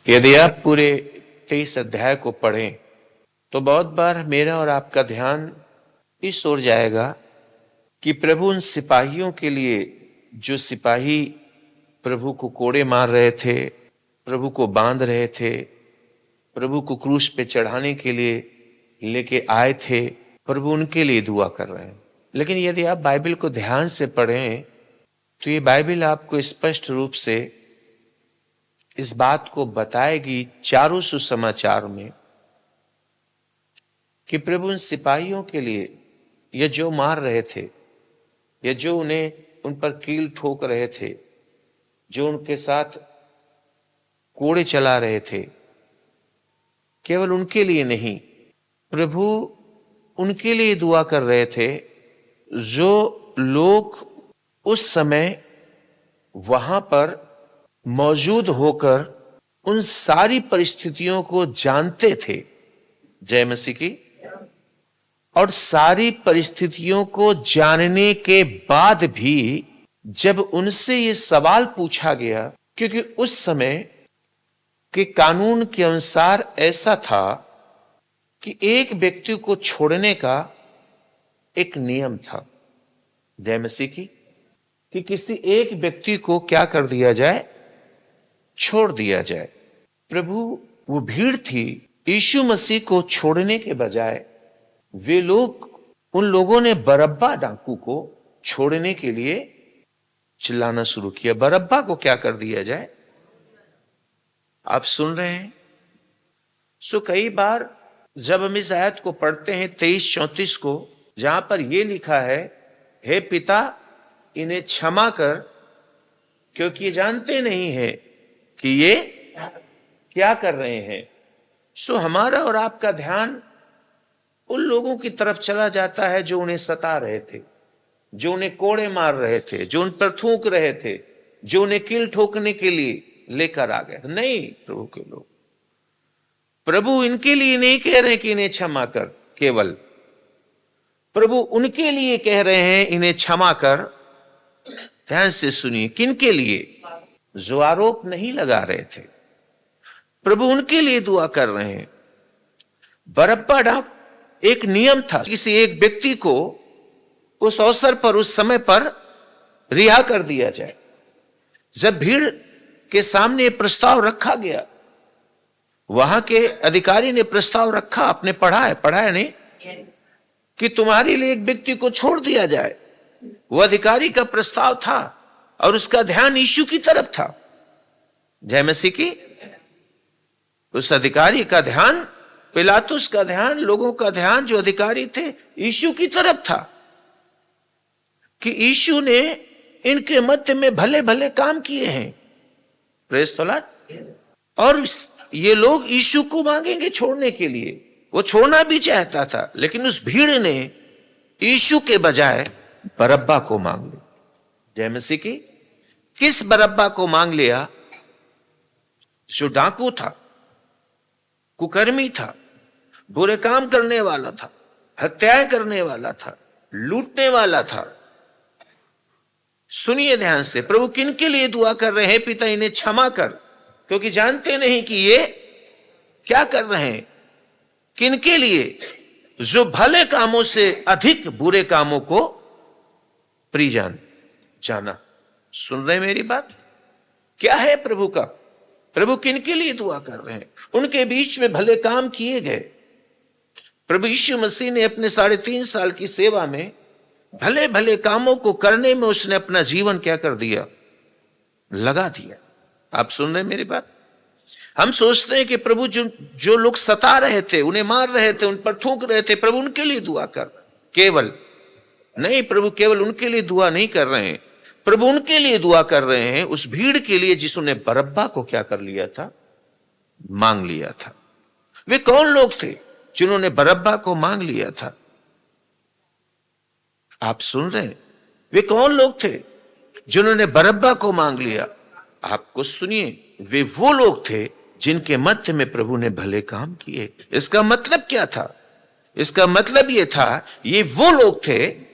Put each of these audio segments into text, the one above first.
यदि आप पूरे 23 अध्याय को पढ़ें तो बहुत बार मेरा और आपका ध्यान इस ओर जाएगा कि प्रभु उन सिपाहियों के लिए, जो सिपाही प्रभु को कोड़े मार रहे थे, प्रभु को बांध रहे थे, प्रभु को क्रूस पे चढ़ाने के लिए लेके आए थे, प्रभु उनके लिए दुआ कर रहे हैं। लेकिन यदि आप बाइबल को ध्यान से पढ़ें तो ये बाइबल आपको स्पष्ट रूप से इस बात को बताएगी चारों सुसमाचार में कि प्रभु उन सिपाहियों के लिए, ये जो मार रहे थे, ये जो उन्हें उन पर कील ठोक रहे थे, जो उनके साथ कोड़े चला रहे थे, केवल उनके लिए नहीं, प्रभु उनके लिए दुआ कर रहे थे जो लोग उस समय वहां पर मौजूद होकर उन सारी परिस्थितियों को जानते थे। जय मसीह की। और सारी परिस्थितियों को जानने के बाद भी जब उनसे ये सवाल पूछा गया, क्योंकि उस समय के कानून के अनुसार ऐसा था कि एक व्यक्ति को छोड़ने का एक नियम था। जय मसीह की। कि किसी एक व्यक्ति को क्या कर दिया जाए, छोड़ दिया जाए। प्रभु, वो भीड़ थी, यीशु मसीह को छोड़ने के बजाय वे लोग, उन लोगों ने बरअब्बा डाकू को छोड़ने के लिए चिल्लाना शुरू किया। बरअब्बा को क्या कर दिया जाए। आप सुन रहे हैं। सो कई बार जब हम इस आयत को पढ़ते हैं 23-34 को, जहां पर यह लिखा है, हे पिता इन्हें क्षमा कर, क्योंकि ये जानते नहीं है कि ये क्या कर रहे हैं। सो हमारा और आपका ध्यान उन लोगों की तरफ चला जाता है जो उन्हें सता रहे थे, जो उन्हें कोड़े मार रहे थे, जो उन पर थूक रहे थे, जो उन्हें कील ठोकने के लिए लेकर आ गए। नहीं, प्रभु के लोग, प्रभु इनके लिए नहीं कह रहे कि इन्हें क्षमा कर, केवल प्रभु उनके लिए कह रहे हैं इन्हें क्षमा कर। ध्यान से सुनिए, किनके लिए? जो आरोप नहीं लगा रहे थे, प्रभु उनके लिए दुआ कर रहे हैं। बरअब्बा डाक एक नियम था, किसी एक व्यक्ति को उस अवसर पर, उस समय पर रिहा कर दिया जाए। जब भीड़ के सामने प्रस्ताव रखा गया, वहां के अधिकारी ने प्रस्ताव रखा, आपने पढ़ा है नहीं, कि तुम्हारे लिए एक व्यक्ति को छोड़ दिया जाए। वो अधिकारी का प्रस्ताव था और उसका ध्यान यीशु की तरफ था। जय मसीह की। उस अधिकारी का ध्यान, पिलातुस का ध्यान, लोगों का ध्यान, जो अधिकारी थे, यीशु की तरफ था कि यीशु ने इनके मध्य में भले भले काम किए हैं। Praise the Lord. और ये लोग यीशु को मांगेंगे छोड़ने के लिए। वो छोड़ना भी चाहता था, लेकिन उस भीड़ ने यीशु के बजाय बरअब्बा को मांग लिया। जय मसीह की। किस बरअब्बा को मांग लिया? जो डाकू था, कुकर्मी था, बुरे काम करने वाला था, हत्याएं करने वाला था, लूटने वाला था। सुनिए ध्यान से, प्रभु किनके लिए दुआ कर रहे हैं? पिता इन्हें क्षमा कर, क्योंकि जानते नहीं कि ये क्या कर रहे हैं। किनके लिए? जो भले कामों से अधिक बुरे कामों को प्रिय जाना। सुन रहे मेरी बात? क्या है प्रभु का? प्रभु किनके लिए दुआ कर रहे हैं? उनके बीच में भले काम किए गए। प्रभु यीशु मसीह ने अपने 3.5 साल की सेवा में भले भले कामों को करने में उसने अपना जीवन क्या कर दिया? लगा दिया। आप सुन रहे मेरी बात? हम सोचते हैं कि प्रभु जो लोग सता रहे थे, उन्हें मार रहे थे, उन पर थूक रहे थे, प्रभु उनके लिए दुआ कर। केवल नहीं, प्रभु केवल उनके लिए दुआ नहीं कर रहे हैं। प्रभु उनके लिए दुआ कर रहे हैं, उस भीड़ के लिए जिसने बरअब्बा को क्या कर लिया था? मांग लिया था। वे कौन लोग थे जिन्होंने बरअब्बा को मांग लिया था? आप सुन रहे हैं? वे कौन लोग थे जिन्होंने बरअब्बा को मांग लिया? आपको सुनिए, वे वो लोग थे जिनके मध्य में प्रभु ने भले काम किए। इसका मतलब क्या था? इसका मतलब यह था, ये वो लोग थे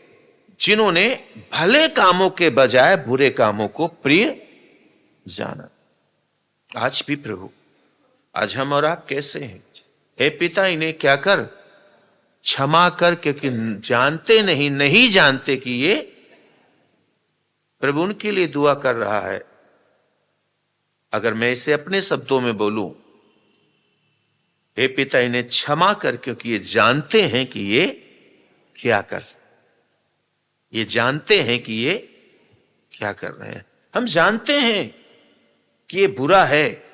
जिन्होंने भले कामों के बजाय बुरे कामों को प्रिय जाना। आज भी प्रभु आज हम और आप कैसे हैं? हे पिता, इन्हें क्या कर, क्षमा कर, क्योंकि नहीं जानते कि ये, प्रभु उनके लिए दुआ कर रहा है। अगर मैं इसे अपने शब्दों में बोलूं, हे पिता इन्हें क्षमा कर, क्योंकि ये जानते हैं कि ये क्या कर, ये जानते हैं कि ये क्या कर रहे हैं। हम जानते हैं कि ये बुरा है,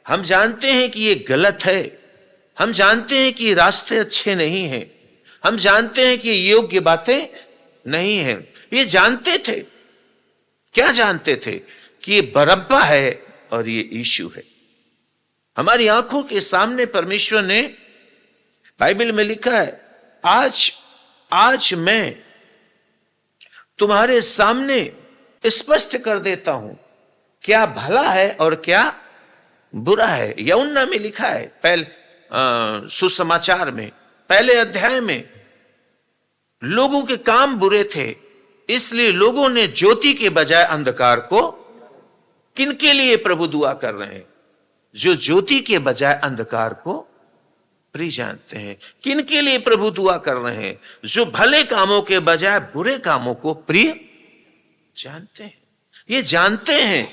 हम जानते हैं कि ये गलत है, हम जानते हैं कि ये रास्ते अच्छे नहीं हैं, हम जानते हैं कि ये योग्य बातें नहीं हैं। ये जानते थे, क्या जानते थे? कि ये बरअब्बा है और ये यीशु है। हमारी आंखों के सामने परमेश्वर ने, बाइबल में लिखा है, आज मैं तुम्हारे सामने स्पष्ट कर देता हूं क्या भला है और क्या बुरा है। यूहन्ना में लिखा है, पहले सुसमाचार में पहले अध्याय में, लोगों के काम बुरे थे, इसलिए लोगों ने ज्योति के बजाय अंधकार को, किनके लिए प्रभु दुआ कर रहे हैं? जो ज्योति के बजाय अंधकार को प्रिय जानते हैं। किनके लिए प्रभु दुआ कर रहे हैं? जो भले कामों के बजाय बुरे कामों को प्रिय जानते हैं। ये जानते हैं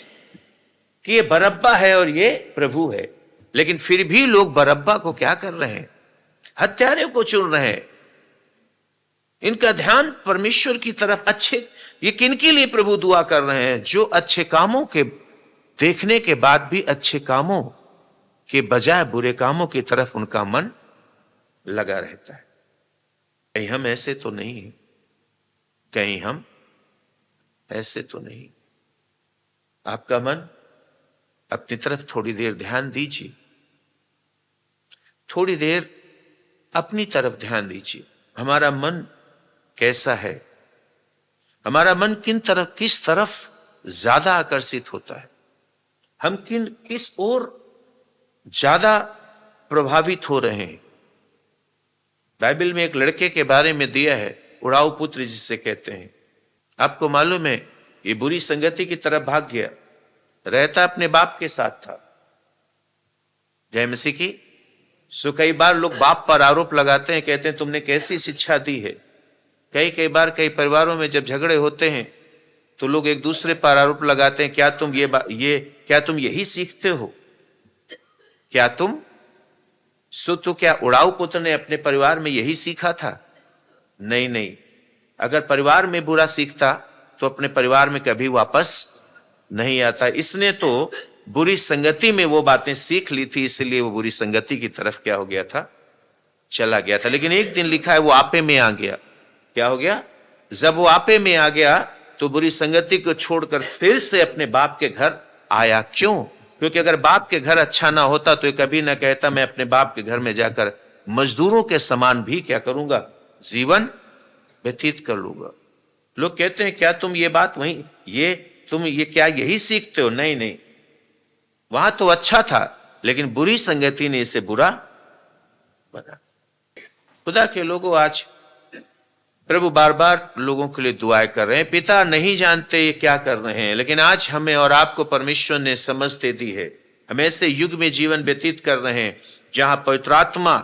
कि ये बरअब्बा है और ये प्रभु है, लेकिन फिर भी लोग बरअब्बा को क्या कर रहे हैं? हत्यारे को चुन रहे हैं। इनका ध्यान परमेश्वर की तरफ, अच्छे, ये किनके लिए प्रभु दुआ कर रहे हैं? जो अच्छे कामों के देखने के बाद भी अच्छे कामों के बजाय बुरे कामों की तरफ उनका मन लगा रहता है। कहीं हम ऐसे तो नहीं हैं, कहीं हम ऐसे तो नहीं। आपका मन अपनी तरफ थोड़ी देर ध्यान दीजिए, थोड़ी देर अपनी तरफ ध्यान दीजिए। हमारा मन कैसा है? हमारा मन किस तरफ ज्यादा आकर्षित होता है? हम किस ओर ज्यादा प्रभावित हो रहे हैं? बाइबल में एक लड़के के बारे में दिया है, उड़ाऊ पुत्र जिसे कहते हैं। आपको मालूम है, ये बुरी संगति की तरफ भाग गया, रहता अपने बाप के साथ था। जय मसीह की। सो कई बार लोग बाप पर आरोप लगाते हैं, कहते हैं तुमने कैसी शिक्षा दी है। कई बार कई परिवारों में जब झगड़े होते हैं तो लोग एक दूसरे पर आरोप लगाते हैं, क्या तुम यही सीखते हो? क्या क्या उड़ाऊ पुत्र ने अपने परिवार में यही सीखा था? नहीं। अगर परिवार में बुरा सीखता तो अपने परिवार में कभी वापस नहीं आता। इसने तो बुरी संगति में वो बातें सीख ली थी, इसलिए वो बुरी संगति की तरफ क्या हो गया था? चला गया था। लेकिन एक दिन लिखा है वो आपे में आ गया। क्या हो गया? जब वो आपे में आ गया तो बुरी संगति को छोड़कर फिर से अपने बाप के घर आया। क्यों? क्योंकि अगर बाप के घर अच्छा ना होता तो ये कभी ना कहता मैं अपने बाप के घर में जाकर मजदूरों के समान भी क्या करूंगा? जीवन व्यतीत कर लूंगा। लोग कहते हैं क्या तुम ये बात तुम क्या यही सीखते हो? नहीं, वहां तो अच्छा था, लेकिन बुरी संगति ने इसे बुरा बना। खुदा के लोगों, आज प्रभु बार बार लोगों के लिए दुआएं कर रहे हैं। पिता नहीं जानते ये क्या कर रहे हैं, लेकिन आज हमें और आपको परमेश्वर ने समझ दे दी है। हम ऐसे युग में जीवन व्यतीत कर रहे हैं जहां पवित्र आत्मा,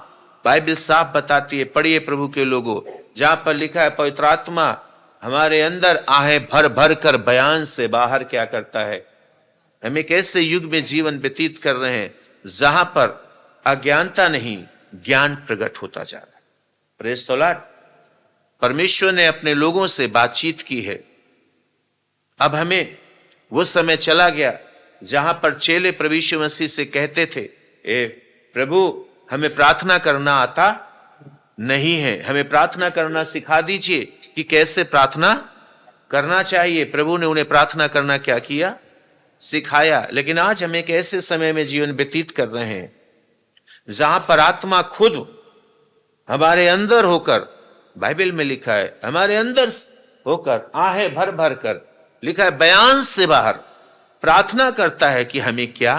बाइबल साफ बताती है, पढ़िए प्रभु के लोगों, जहां पर लिखा है पवित्र आत्मा हमारे अंदर आहे भर भर कर बयान से बाहर क्या करता है। हम एक ऐसे युग में जीवन व्यतीत कर रहे हैं जहां पर अज्ञानता नहीं, ज्ञान प्रकट होता जा रहा है। Praise the Lord. परमेश्वर ने अपने लोगों से बातचीत की है। अब हमें वो समय चला गया जहां पर चेले प्रभु यीशु मसीह से कहते थे, ए प्रभु हमें प्रार्थना करना आता नहीं है, हमें प्रार्थना करना सिखा दीजिए कि कैसे प्रार्थना करना चाहिए। प्रभु ने उन्हें प्रार्थना करना क्या किया? सिखाया। लेकिन आज हम एक ऐसे समय में जीवन व्यतीत कर रहे हैं जहां पर आत्मा खुद हमारे अंदर होकर, बाइबल में लिखा है हमारे अंदर होकर आहे भर भर कर, लिखा है बयान से बाहर प्रार्थना करता है कि हमें क्या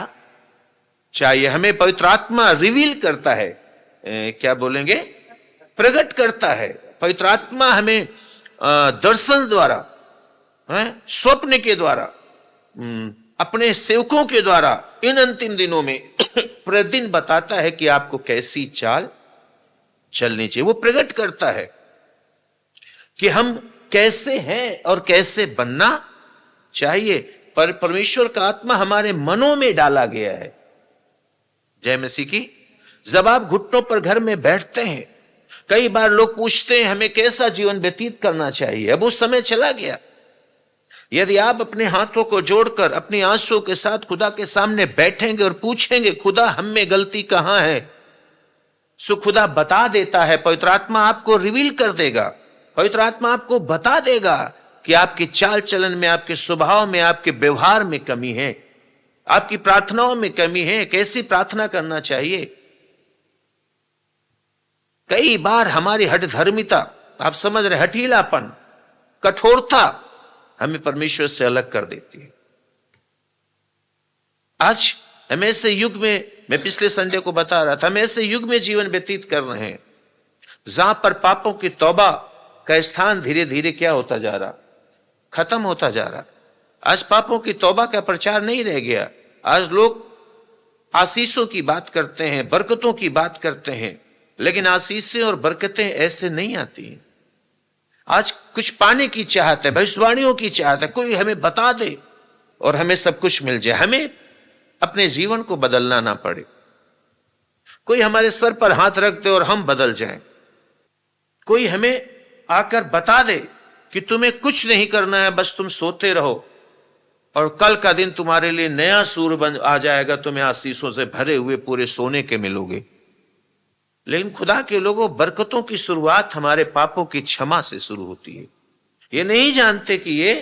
चाहिए। हमें पवित्र आत्मा रिवील करता है, क्या बोलेंगे, प्रकट करता है। पवित्र आत्मा हमें दर्शन द्वारा, स्वप्न के द्वारा, अपने सेवकों के द्वारा इन अंतिम दिनों में प्रतिदिन बताता है कि आपको कैसी चाल चलनी चाहिए। वो प्रकट करता है कि हम कैसे हैं और कैसे बनना चाहिए। पर परमेश्वर का आत्मा हमारे मनों में डाला गया है। जय मसीह की। जब आप घुटनों पर घर में बैठते हैं, कई बार लोग पूछते हैं हमें कैसा जीवन व्यतीत करना चाहिए। अब वो समय चला गया। यदि आप अपने हाथों को जोड़कर अपनी आंसुओं के साथ खुदा के सामने बैठेंगे और पूछेंगे खुदा हम में गलती कहां है, सो खुदा बता देता है। पवित्र आत्मा आपको रिवील कर देगा। पवित्र आत्मा आपको बता देगा कि आपकी चाल चलन में, आपके स्वभाव में, आपके व्यवहार में कमी है, आपकी प्रार्थनाओं में कमी है, कैसी प्रार्थना करना चाहिए। कई बार हमारी हठधर्मिता, आप समझ रहे, हठीलापन, कठोरता हमें परमेश्वर से अलग कर देती है। आज हम ऐसे युग में, मैं पिछले संडे को बता रहा था, हम ऐसे युग में जीवन व्यतीत कर रहे हैं जहां पर पापों की तौबा का स्थान धीरे धीरे क्या होता जा रहा, खत्म होता जा रहा। आज पापों की तौबा का प्रचार नहीं रह गया। आज लोग आशीषों की बात करते हैं, बरकतों की बात करते हैं, लेकिन आशीषें और बरकतें ऐसे नहीं आती हैं। आज कुछ पाने की चाहत है, भविष्यवाणियों की चाहत है, कोई हमें बता दे और हमें सब कुछ मिल जाए, हमें अपने जीवन को बदलना ना पड़े। कोई हमारे सर पर हाथ रख दे और हम बदल जाएं। कोई हमें आकर बता दे कि तुम्हें कुछ नहीं करना है, बस तुम सोते रहो और कल का दिन तुम्हारे लिए नया सूर्य बन आ जाएगा, तुम्हें आशीषों से भरे हुए पूरे सोने के मिलोगे। लेकिन खुदा के लोगों, बरकतों की शुरुआत हमारे पापों की क्षमा से शुरू होती है। ये नहीं जानते कि ये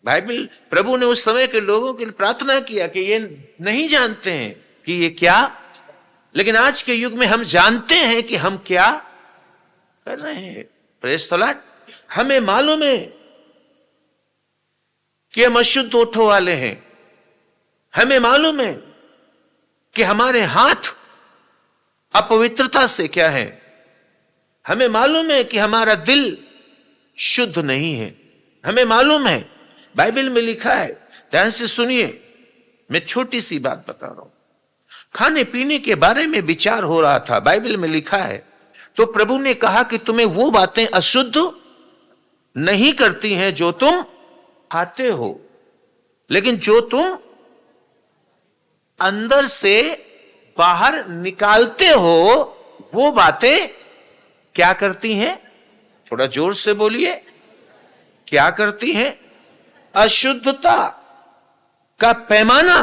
बाइबल, प्रभु ने उस समय के लोगों के लिए प्रार्थना किया कि ये नहीं जानते हैं कि ये क्या, लेकिन आज के युग में हम जानते हैं कि हम क्या कर रहे हैं। Praise the Lord. हमें मालूम है कि हम अशुद्ध ओठों वाले हैं। हमें मालूम है कि हमारे हाथ अपवित्रता से क्या है। हमें मालूम है कि हमारा दिल शुद्ध नहीं है। हमें मालूम है, बाइबल में लिखा है, ध्यान से सुनिए, मैं छोटी सी बात बता रहा हूं। खाने पीने के बारे में विचार हो रहा था, बाइबल में लिखा है, तो प्रभु ने कहा कि तुम्हें वो बातें अशुद्ध नहीं करती हैं जो तुम खाते हो, लेकिन जो तुम अंदर से बाहर निकालते हो वो बातें क्या करती हैं? थोड़ा जोर से बोलिए, क्या करती हैं? अशुद्धता का पैमाना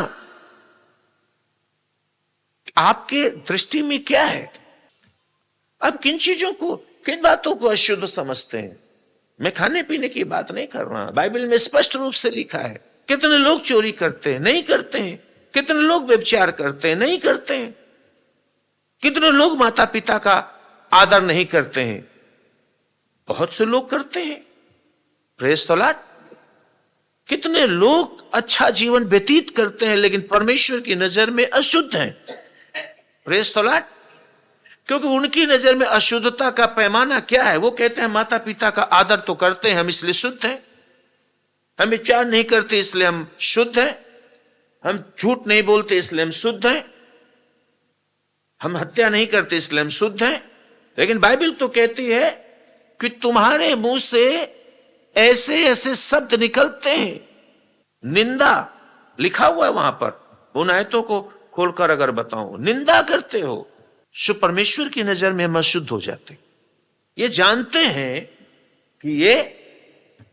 आपके दृष्टि में क्या है? अब किन चीजों को, किन बातों को अशुद्ध समझते हैं? मैं खाने पीने की बात नहीं कर रहा। बाइबल में स्पष्ट रूप से लिखा है। कितने लोग चोरी करते हैं? नहीं करते हैं। कितने लोग व्यभिचार करते हैं? नहीं करते हैं। कितने लोग माता पिता का आदर नहीं करते हैं? बहुत से लोग करते हैं। Praise the Lord. कितने लोग अच्छा जीवन व्यतीत करते हैं लेकिन परमेश्वर की नजर में अशुद्ध हैं। Praise the Lord. क्योंकि उनकी नजर में अशुद्धता का पैमाना क्या है? वो कहते हैं माता पिता का आदर तो करते हैं, हम इसलिए शुद्ध हैं। हम विचार नहीं करते इसलिए हम शुद्ध हैं। हम झूठ नहीं बोलते इसलिए हम शुद्ध हैं। हम हत्या नहीं करते इसलिए हम शुद्ध हैं। लेकिन बाइबल तो कहती है कि तुम्हारे मुंह से ऐसे ऐसे शब्द निकलते हैं, निंदा, लिखा हुआ है वहां पर, उन आयतों को खोलकर अगर बताऊं, निंदा करते हो, सो परमेश्वर की नजर में हम अशुद्ध हो जाते। ये जानते हैं कि ये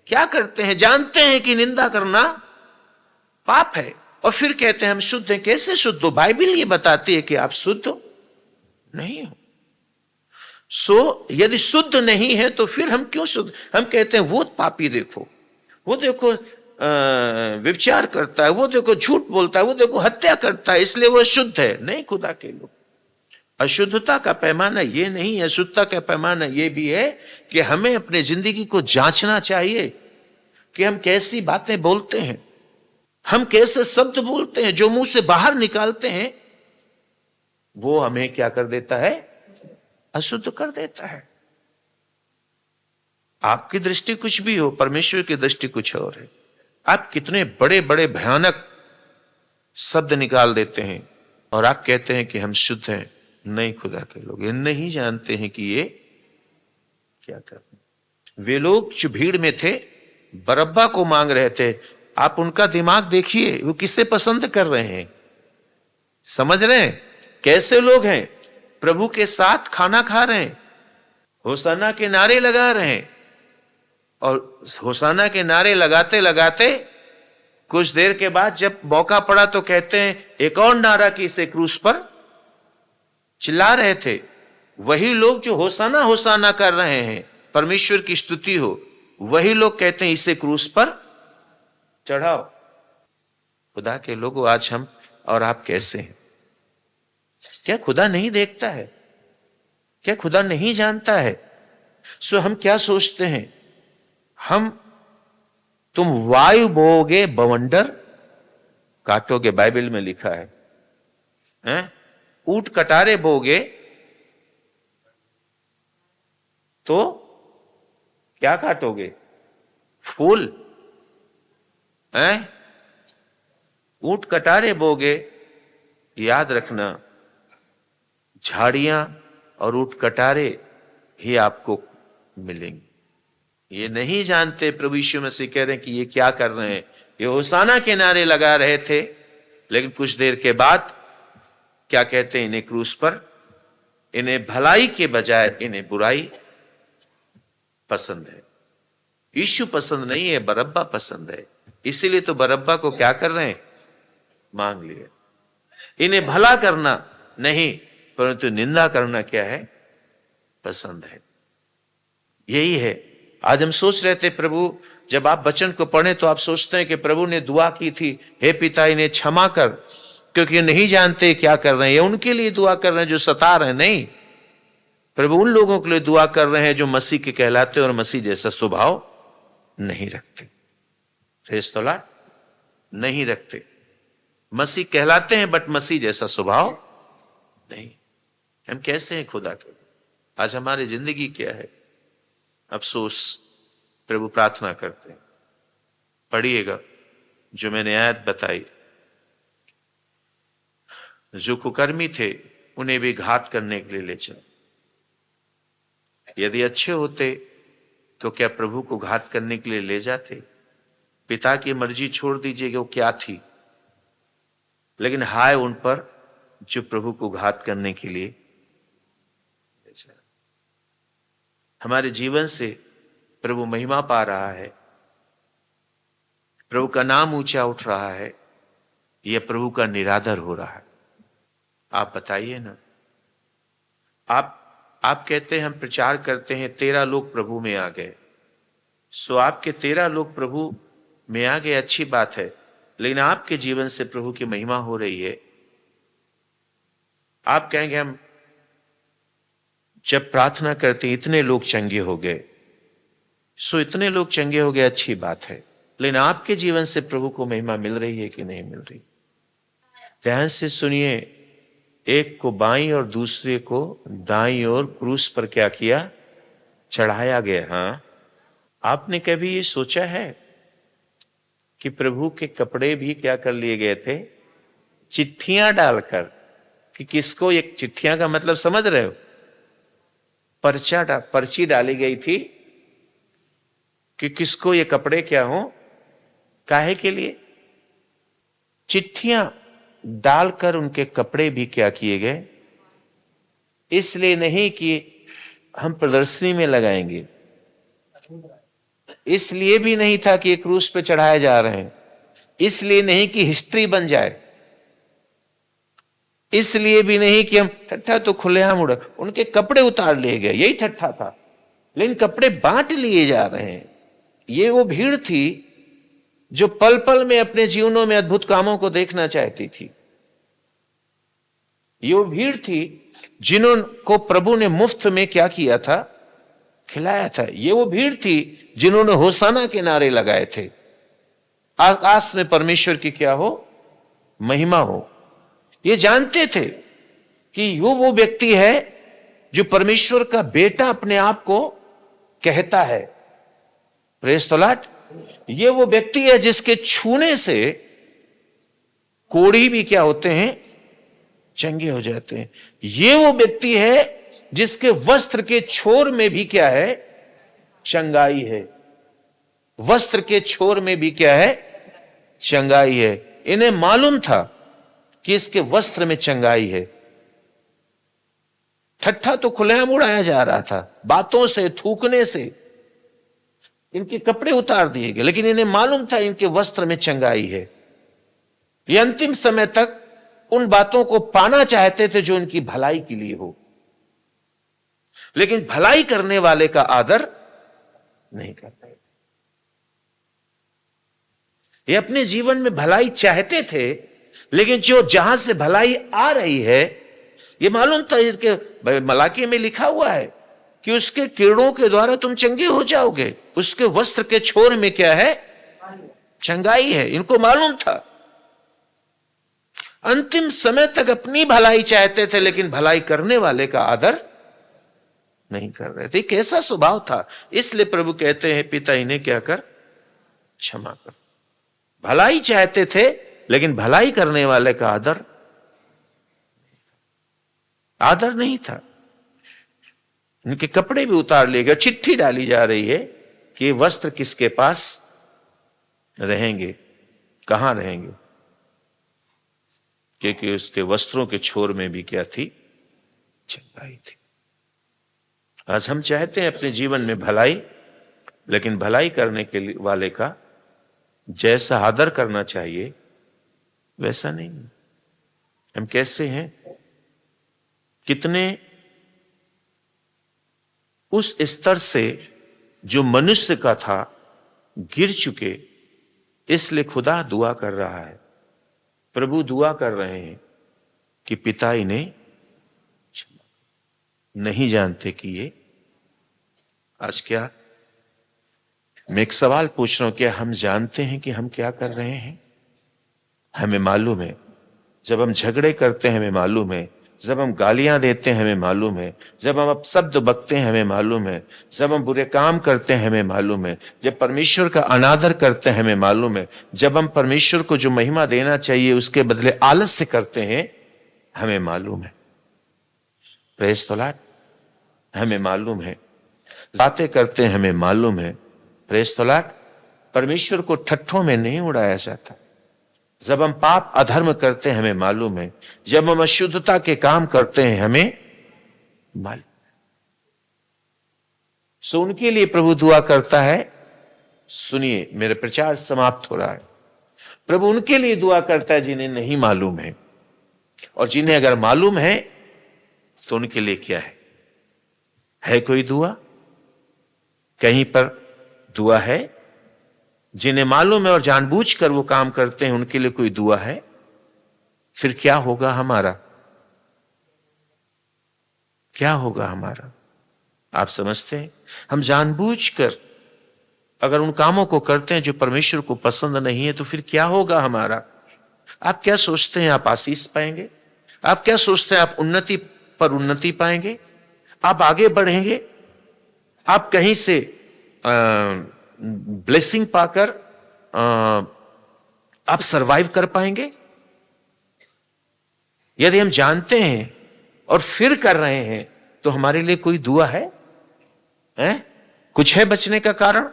क्या करते हैं, जानते हैं कि निंदा करना पाप है, और फिर कहते हैं हम शुद्ध हैं। कैसे शुद्ध हो? बाइबल ये बताती है कि आप शुद्ध नहीं हो। सो यदि शुद्ध नहीं है तो फिर हम क्यों शुद्ध? हम कहते हैं वो पापी देखो, वो देखो व्यभिचार करता है, वो देखो झूठ बोलता है, वो देखो हत्या करता है, इसलिए वो शुद्ध है। नहीं, खुदा के लोग, अशुद्धता का पैमाना ये नहीं है। अशुद्धता का पैमाना ये भी है कि हमें अपने जिंदगी को जांचना चाहिए कि हम कैसी बातें बोलते हैं, हम कैसे शब्द बोलते हैं। जो मुंह से बाहर निकालते हैं वो हमें क्या कर देता है? अशुद्ध कर देता है। आपकी दृष्टि कुछ भी हो, परमेश्वर की दृष्टि कुछ और है। आप कितने बड़े बड़े भयानक शब्द निकाल देते हैं और आप कहते हैं कि हम शुद्ध हैं। नहीं, खुदा के लोग ये नहीं जानते हैं कि ये क्या कर रहे हैं। वे लोग जो भीड़ में थे बरअब्बा को मांग रहे थे। आप उनका दिमाग देखिए, वो किसे पसंद कर रहे हैं। समझ रहे हैं कैसे लोग हैं? प्रभु के साथ खाना खा रहे हैं, होसाना के नारे लगा रहे हैं, और होसाना के नारे लगाते लगाते कुछ देर के बाद जब मौका पड़ा तो कहते हैं एक और नारा की इसे क्रूस पर चिल्ला रहे थे। वही लोग जो होसाना होसाना कर रहे हैं, परमेश्वर की स्तुति हो, वही लोग कहते हैं इसे क्रूस पर चढ़ाओ। खुदा के लोगों, आज हम और आप कैसे हैं? क्या खुदा नहीं देखता है? क्या खुदा नहीं जानता है? सो हम क्या सोचते हैं? तुम वायु बोओगे बवंडर काटोगे, बाइबल में लिखा है, हैं? ऊंट कटारे बोगे तो क्या काटोगे? फूल, हैं? ऊंट कटारे बोगे, याद रखना झाड़ियां और ऊंट कटारे ही आपको मिलेंगे। ये नहीं जानते, प्रभु यीशु मसीह कह रहे हैं कि ये क्या कर रहे हैं। ये होसाना के नारे लगा रहे थे, लेकिन कुछ देर के बाद क्या कहते हैं? इन्हें क्रूस पर, इन्हें भलाई के बजाय इन्हें बुराई पसंद है। यीशु पसंद नहीं है, बरअब्बा पसंद है। इसीलिए तो बरअब्बा को क्या कर रहे हैं? मांग लिए। इन्हें भला करना नहीं, परंतु निंदा करना क्या है? पसंद है। यही है। आज हम सोच रहे थे, प्रभु जब आप वचन को पढ़े तो आप सोचते हैं कि प्रभु ने दुआ की थी, हे पिता इन्हें क्षमा कर, क्योंकि नहीं जानते क्या कर रहे हैं। ये उनके लिए दुआ कर रहे हैं जो सता रहे हैं। नहीं, प्रभु उन लोगों के लिए दुआ कर रहे हैं जो मसीह के कहलाते और मसीह जैसा स्वभाव नहीं रखते। प्रेज़ द लॉर्ड, नहीं रखते। मसीह कहलाते हैं बट मसीह जैसा स्वभाव नहीं। हम कैसे हैं खुदा के? आज हमारी जिंदगी क्या है? अफसोस। प्रभु प्रार्थना करते हैं, पढ़िएगा जो मैंने आयत बताई। जो कुकर्मी थे उन्हें भी घात करने के लिए ले चले। यदि अच्छे होते तो क्या प्रभु को घात करने के लिए ले जाते? पिता की मर्जी छोड़ दीजिए कि वो क्या थी, लेकिन हाय उन पर जो प्रभु को घात करने के लिए ले जाए। हमारे जीवन से प्रभु महिमा पा रहा है, प्रभु का नाम ऊंचा उठ रहा है, यह प्रभु का निरादर हो रहा है। आप बताइए ना। आप कहते हैं हम प्रचार करते हैं 13 लोग प्रभु में आ गए। सो आपके 13 लोग प्रभु में आ गए, अच्छी बात है, लेकिन आपके जीवन से प्रभु की महिमा हो रही है। आप कहेंगे हम जब प्रार्थना करते इतने लोग चंगे हो गए। सो इतने लोग चंगे हो गए, अच्छी बात है, लेकिन आपके जीवन से प्रभु को महिमा मिल रही है कि नहीं मिल रही? ध्यान से सुनिए। एक को बाईं और दूसरे को दाईं ओर क्रूस पर क्या किया? चढ़ाया गया। हाँ, आपने कभी ये सोचा है कि प्रभु के कपड़े भी क्या कर लिए गए थे? चिट्ठियां डालकर। कि किसको? एक चिट्ठियां का मतलब समझ रहे हो? पर्ची डाली गई थी कि किसको ये कपड़े क्या हो, काहे के लिए? चिट्ठियां डालकर उनके कपड़े भी क्या किए गए? इसलिए नहीं कि हम प्रदर्शनी में लगाएंगे, इसलिए भी नहीं था कि एक क्रूस पे चढ़ाए जा रहे हैं, इसलिए नहीं कि हिस्ट्री बन जाए, इसलिए भी नहीं कि हम ठट्ठा तो खुलेआम उड़ा। उनके कपड़े उतार लिए गए, यही ठट्ठा था, लेकिन कपड़े बांट लिए जा रहे हैं। ये वो भीड़ थी जो पल पल में अपने जीवनों में अद्भुत कामों को देखना चाहती थी। ये वो भीड़ थी जिन्होंने प्रभु ने मुफ्त में क्या किया था? खिलाया था। ये वो भीड़ थी जिन्होंने होसाना के नारे लगाए थे, आकाश में परमेश्वर की क्या हो? महिमा हो। ये जानते थे कि वो व्यक्ति है जो परमेश्वर का बेटा अपने आप को कहता है। Praise the Lord. ये वो व्यक्ति है जिसके छूने से कोढ़ी भी क्या होते हैं, चंगे हो जाते हैं। ये वो व्यक्ति है जिसके वस्त्र के छोर में भी क्या है, चंगाई है। वस्त्र के छोर में भी क्या है, चंगाई है। इन्हें मालूम था कि इसके वस्त्र में चंगाई है। ठट्ठा तो खुलेआम उड़ाया जा रहा था, बातों से, थूकने से इनके कपड़े उतार दिए गए, लेकिन इन्हें मालूम था इनके वस्त्र में चंगाई है। ये अंतिम समय तक उन बातों को पाना चाहते थे जो उनकी भलाई के लिए हो, लेकिन भलाई करने वाले का आदर नहीं करते थे। ये अपने जीवन में भलाई चाहते थे, लेकिन जो जहां से भलाई आ रही है, ये मालूम था, इसके मलाकी में लिखा हुआ है कि उसके किरणों के द्वारा तुम चंगे हो जाओगे। उसके वस्त्र के छोर में क्या है, चंगाई है। इनको मालूम था। अंतिम समय तक अपनी भलाई चाहते थे, लेकिन भलाई करने वाले का आदर नहीं कर रहे थे। कैसा स्वभाव था। इसलिए प्रभु कहते हैं, पिता इन्हें क्या कर, क्षमा कर। भलाई चाहते थे, लेकिन भलाई करने वाले का आदर नहीं था। उनके कपड़े भी उतार लिए गए। चिट्ठी डाली जा रही है कि वस्त्र किसके पास रहेंगे, कहां रहेंगे, क्योंकि उसके वस्त्रों के छोर में भी क्या थी, चंगाई थी। आज हम चाहते हैं अपने जीवन में भलाई, लेकिन भलाई करने के वाले का जैसा आदर करना चाहिए वैसा नहीं। हम कैसे हैं, कितने उस स्तर से जो मनुष्य का था गिर चुके। इसलिए खुदा दुआ कर रहा है, प्रभु दुआ कर रहे हैं कि पिता इन्हें नहीं जानते कि ये आज क्या। मैं एक सवाल पूछ रहा हूं, क्या हम जानते हैं कि हम क्या कर रहे हैं? हमें मालूम है। जब हम झगड़े करते हैं हमें मालूम है, जब हम गालियां देते हैं हमें मालूम है, जब हम अपशब्द बकते हैं हमें मालूम है, जब हम बुरे काम करते हैं हमें मालूम है, जब परमेश्वर का अनादर करते हैं हमें मालूम है, जब हम परमेश्वर को जो महिमा देना चाहिए उसके बदले आलस्य करते हैं हमें मालूम है। Praise the Lord. हमें मालूम है। बातें करते हैं हमें मालूम है। Praise the Lord. परमेश्वर को ठट्ठों में नहीं उड़ाया जाता। जब हम पाप अधर्म करते हैं हमें मालूम है, जब हम अशुद्धता के काम करते हैं हमें मालूम है। सो उनके लिए प्रभु दुआ करता है। सुनिए, मेरे प्रचार समाप्त हो रहा है। प्रभु उनके लिए दुआ करता है जिन्हें नहीं मालूम है, और जिन्हें अगर मालूम है तो उनके लिए क्या है कोई दुआ? कहीं पर दुआ है? जिन्हें मालूम है और जानबूझकर वो काम करते हैं उनके लिए कोई दुआ है? फिर क्या होगा हमारा? क्या होगा हमारा? आप समझते हैं? हम जानबूझकर अगर उन कामों को करते हैं जो परमेश्वर को पसंद नहीं है, तो फिर क्या होगा हमारा? आप क्या सोचते हैं आप आशीष पाएंगे? आप क्या सोचते हैं आप उन्नति पर उन्नति पाएंगे? आप आगे बढ़ेंगे? आप कहीं से ब्लेसिंग पाकर आप सरवाइव कर पाएंगे? यदि हम जानते हैं और फिर कर रहे हैं तो हमारे लिए कोई दुआ है? कुछ है बचने का कारण?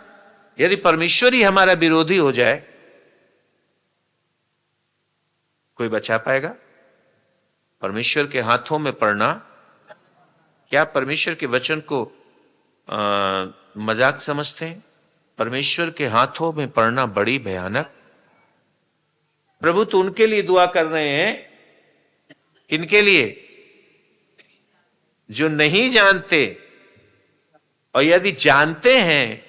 यदि परमेश्वर ही हमारा विरोधी हो जाए, कोई बचा पाएगा? परमेश्वर के हाथों में पड़ना, क्या परमेश्वर के वचन को मजाक समझते हैं? परमेश्वर के हाथों में पड़ना बड़ी भयानक। प्रभु तो उनके लिए दुआ कर रहे हैं। किनके लिए? जो नहीं जानते, और यदि जानते हैं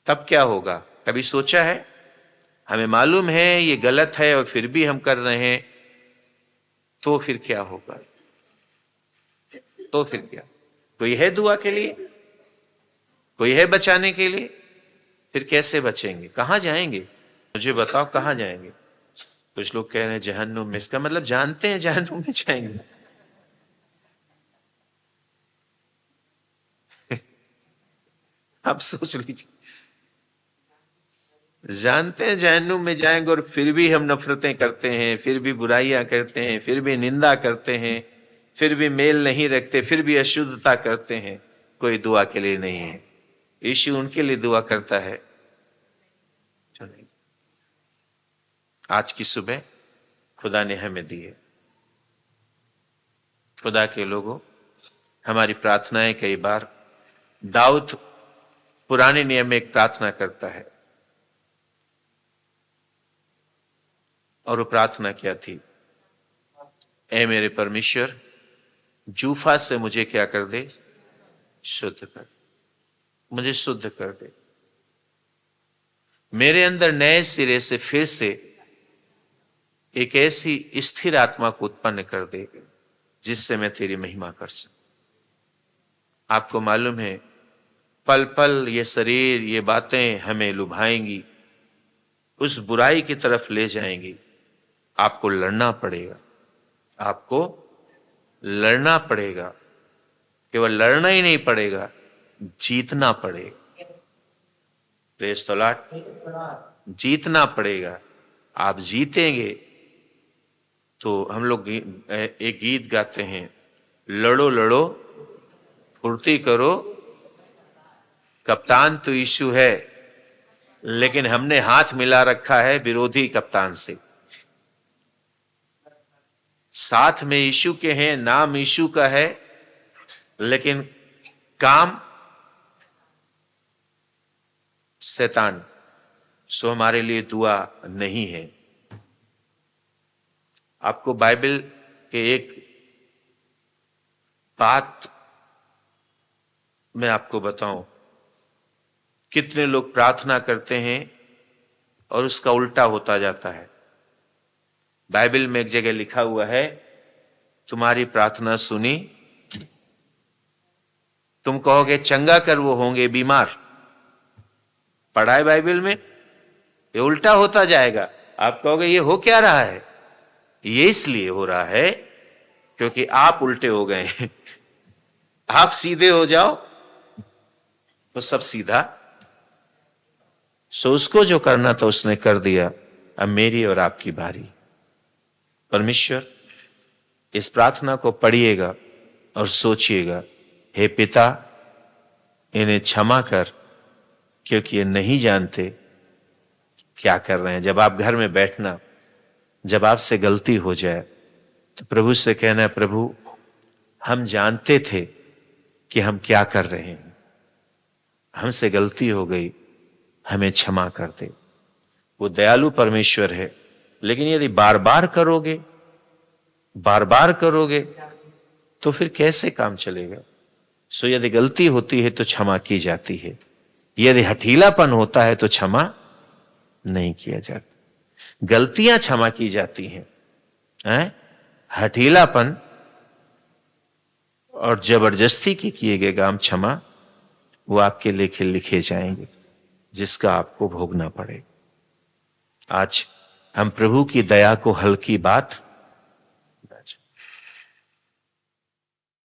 तब क्या होगा? कभी सोचा है? हमें मालूम है ये गलत है और फिर भी हम कर रहे हैं, तो फिर क्या होगा? तो फिर क्या? कोई है दुआ के लिए? कोई है बचाने के लिए? फिर कैसे बचेंगे? कहां जाएंगे? मुझे बताओ, कहां जाएंगे? कुछ लोग कह रहे हैं जहन्नुम में। इसका मतलब जानते हैं जहन्नुम में जाएंगे। आप सोच लीजिए, जानते हैं जहन्नुम में जाएंगे और फिर भी हम नफरतें करते हैं, फिर भी बुराइयां करते हैं, फिर भी निंदा करते हैं, फिर भी मेल नहीं रखते, फिर भी अशुद्धता करते हैं। कोई दुआ के लिए नहीं है। यीशु उनके लिए दुआ करता है जो नहीं। आज की सुबह खुदा ने हमें दी है। खुदा के लोगों, हमारी प्रार्थनाएं कई बार, दाऊद पुराने नियम में एक प्रार्थना करता है और वो प्रार्थना क्या थी? ऐ मेरे परमेश्वर, जूफा से मुझे क्या कर दे? शुद्ध कर, मुझे शुद्ध कर दे, मेरे अंदर नए सिरे से फिर से एक ऐसी स्थिर आत्मा को उत्पन्न कर दे जिससे मैं तेरी महिमा कर सकूं। आपको मालूम है, पल पल ये शरीर, ये बातें हमें लुभाएंगी, उस बुराई की तरफ ले जाएंगी। आपको लड़ना पड़ेगा, आपको लड़ना पड़ेगा। केवल लड़ना ही नहीं पड़ेगा, जीतना पड़ेगा। Praise the Lord. जीतना पड़ेगा। आप जीतेंगे तो हम लोग एक गीत गाते हैं, लड़ो लड़ो फुर्ती करो, कप्तान तो यीशु है, लेकिन हमने हाथ मिला रखा है विरोधी कप्तान से। साथ में यीशु के हैं, नाम यीशु का है, लेकिन काम शैतान। सो हमारे लिए दुआ नहीं है। आपको बाइबल के एक बात मैं आपको बताऊं, कितने लोग प्रार्थना करते हैं और उसका उल्टा होता जाता है। बाइबल में एक जगह लिखा हुआ है, तुम्हारी प्रार्थना सुनी, तुम कहोगे चंगा कर, वो होंगे बीमार। पढ़ा है बाइबल में, ये उल्टा होता जाएगा। आप कहोगे ये हो क्या रहा है? ये इसलिए हो रहा है क्योंकि आप उल्टे हो गए हैं। आप सीधे हो जाओ तो सब सीधा। सो उसको जो करना था उसने कर दिया, अब मेरी और आपकी बारी। परमेश्वर, इस प्रार्थना को पढ़िएगा और सोचिएगा, हे पिता, इन्हें क्षमा कर, क्योंकि ये नहीं जानते क्या कर रहे हैं। जब आप घर में बैठना, जब आपसे गलती हो जाए तो प्रभु से कहना है, प्रभु हम जानते थे कि हम क्या कर रहे हैं, हमसे गलती हो गई, हमें क्षमा कर दे। वो दयालु परमेश्वर है, लेकिन यदि बार बार करोगे, बार बार करोगे तो फिर कैसे काम चलेगा? सो यदि गलती होती है तो क्षमा की जाती है, यदि हठीलापन होता है तो क्षमा नहीं किया जाता। गलतियां क्षमा की जाती हैं, हठीलापन और जबरदस्ती के किए गए काम क्षमा, वो आपके लेखे लिखे जाएंगे, जिसका आपको भोगना पड़ेगा। आज हम प्रभु की दया को हल्की बात